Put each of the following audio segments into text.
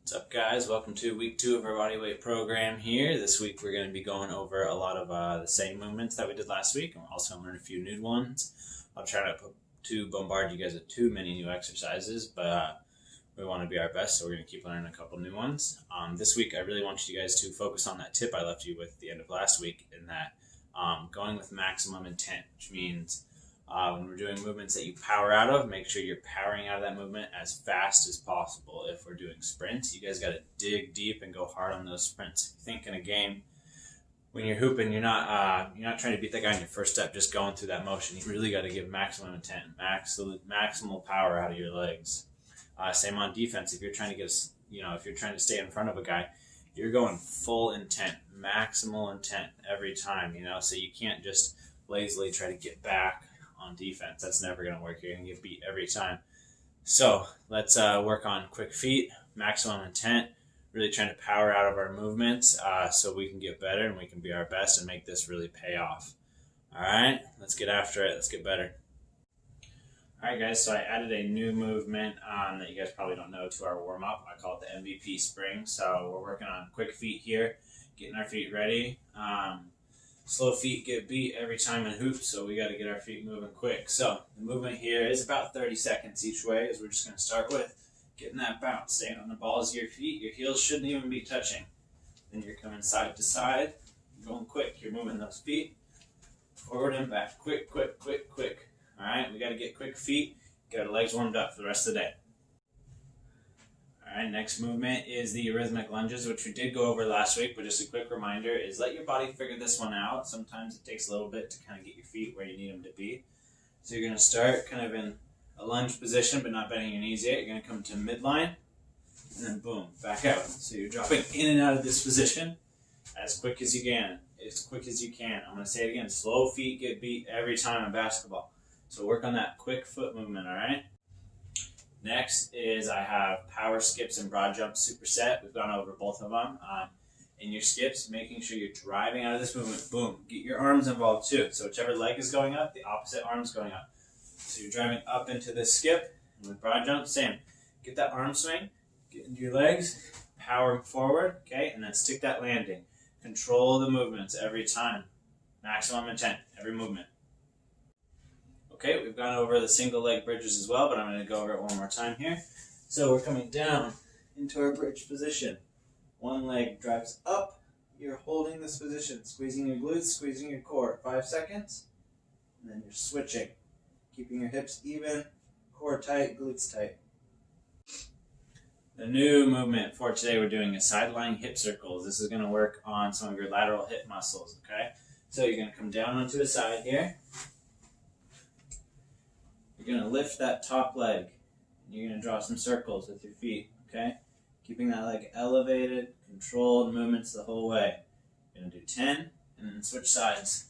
What's up, guys? Welcome to week 2 of our bodyweight program here. This week we're going to be going over a lot of the same movements that we did last week, and we're also learn a few new ones. I'll try not to bombard you guys with too many new exercises, but we want to be our best, so we're going to keep learning a couple new ones. This week I really want you guys to focus on that tip I left you with at the end of last week, in that going with maximum intent, which means when we're doing movements that you power out of, make sure you're powering out of that movement as fast as possible. If we're doing sprints, you guys got to dig deep and go hard on those sprints. If you think in a game, when you're hooping, you're not trying to beat that guy in your first step, just going through that motion. You really got to give maximum intent, maximal power out of your legs. Same on defense. If you're trying to if you're trying to stay in front of a guy, you're going full intent, maximal intent every time. So you can't just lazily try to get back on defense. That's never going to work. You're going to get beat every time. So let's work on quick feet, maximum intent, really trying to power out of our movements so we can get better and we can be our best and make this really pay off. All right, let's get after it. Let's get better. All right, guys, so I added a new movement that you guys probably don't know to our warm-up. I call it the MVP spring. So we're working on quick feet here, getting our feet ready. Slow feet get beat every time in hoops, so we got to get our feet moving quick. So the movement here is about 30 seconds each way, as we're just going to start with getting that bounce, staying on the balls of your feet. Your heels shouldn't even be touching. Then you're coming side to side, you're going quick. You're moving those feet forward and back, quick, quick, quick, quick. All right, we got to get quick feet, get our legs warmed up for the rest of the day. All right, next movement is the rhythmic lunges, which we did go over last week, but just a quick reminder is let your body figure this one out. Sometimes it takes a little bit to kind of get your feet where you need them to be. So you're going to start kind of in a lunge position, but not bending your knees yet. You're going to come to midline, and then boom, back out. So you're dropping in and out of this position as quick as you can. I'm going to say it again. Slow feet get beat every time in basketball. So work on that quick foot movement, all right? Next is I have power skips and broad jump superset. We've gone over both of them. In your skips, making sure you're driving out of this movement. Boom. Get your arms involved too. So whichever leg is going up, the opposite arm is going up. So you're driving up into this skip. And with broad jump, same. Get that arm swing. Get into your legs. Power forward. Okay? And then stick that landing. Control the movements every time. Maximum intent. Every movement. Okay, we've gone over the single leg bridges as well, but I'm going to go over it one more time here. So we're coming down into our bridge position. One leg drives up. You're holding this position, squeezing your glutes, squeezing your core. 5 seconds, and then you're switching. Keeping your hips even, core tight, glutes tight. The new movement for today, we're doing a side lying hip circles. This is going to work on some of your lateral hip muscles, okay? So you're going to come down onto the side here. You're going to lift that top leg. You're going to draw some circles with your feet, okay? Keeping that leg elevated, controlled movements the whole way. You're going to do 10, and then switch sides.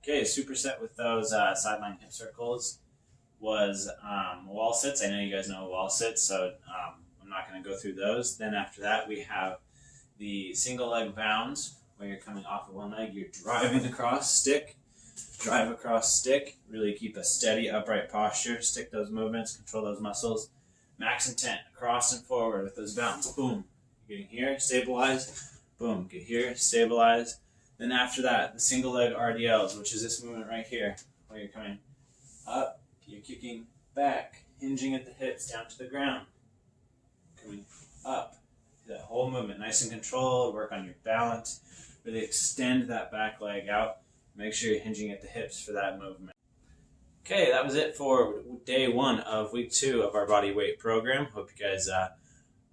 Okay, superset with those sideline hip circles was wall sits. I know you guys know wall sits, so I'm not going to go through those. Then after that, we have the single leg bounds, where you're coming off of one leg. You're driving across, stick. Drive across, stick. Really keep a steady, upright posture. Stick those movements, control those muscles. Max intent, across and forward with those bounds. Boom. You're getting here, stabilize. Boom. Get here, stabilize. Then after that, the single leg RDLs, which is this movement right here, where you're coming up, you're kicking back, hinging at the hips down to the ground. Coming up. That whole movement, nice and controlled. Work on your balance. Really extend that back leg out. Make sure you're hinging at the hips for that movement. Okay, that was it for day 1 of week 2 of our body weight program. Hope you guys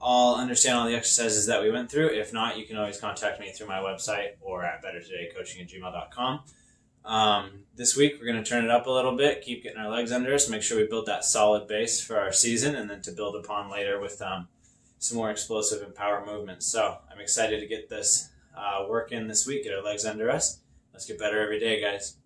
all understand all the exercises that we went through. If not, you can always contact me through my website or at bettertodaycoaching@gmail.com. This week, we're going to turn it up a little bit, keep getting our legs under us, make sure we build that solid base for our season, and then to build upon later with some more explosive and power movements. So I'm excited to get this work in this week, get our legs under us. Let's get better every day, guys.